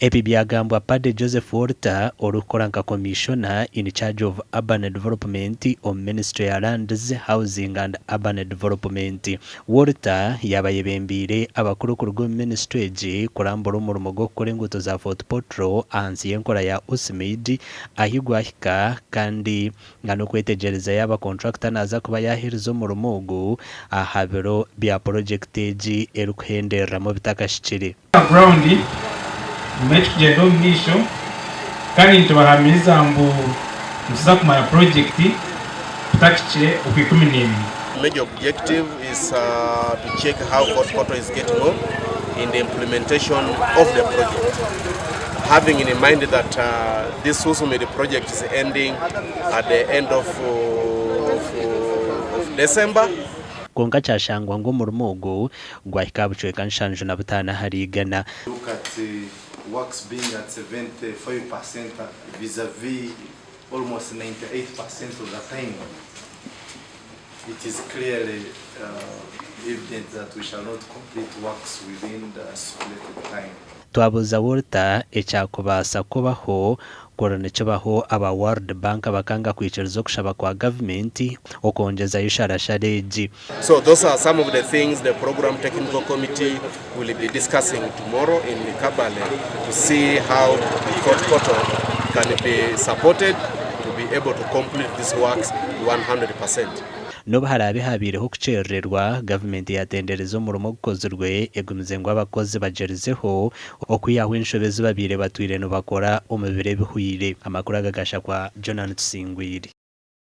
Epi byagambwa Padre Joseph Walter olukolanka commissioner in charge of urban development on Ministry of Lands, Housing and Urban Development. Walter yabayebembire abakuru ku rugo ministry egi kurambura umurimo gwo gukora enguuto za Fort Portal ansi y'enkola ya USMID ahigwahika kandi ngano kwetegereza yaba contractor naza kuba yahiriza umurimo ogu aha biro bya project egi erukuhendereramo bitakashikire. Mechi kugenda omumisho kandi nitubahamiriza mbu ntuza kumara project tutakikire okwikumi n'ebiri. Major objective is to check how Fort Portal is getting on in the implementation of the project, having in mind that this USMID project is ending at the end of December. Konka cyashangwa ngo umurimo ogu gwahika bucweka nshanju na butana harigana. Look at works being at 75% vis-a-vis almost 98% of the time. It is clearly evident that we shall not complete works within the stipulated time. Twabuza Walter ekyakubasa kubaho korone kibaho aba World Bank bakanga kwicariza kushaba kwa Gavumenti okwongyezayo sharashareji. So those are some of the things the program technical committee will be discussing tomorrow in Kabale to see how Fort Portal can be supported to be able to complete these works 100%. Noba harabe habireho kucererwa Gavumenti yatendereza umurimo gukozerwe egumize ngo abakozi bagerizeho okwiyaho inshobezi babire batwire no bakora umubire bihuyire. Amakuru agagasha kwa Agacencwire.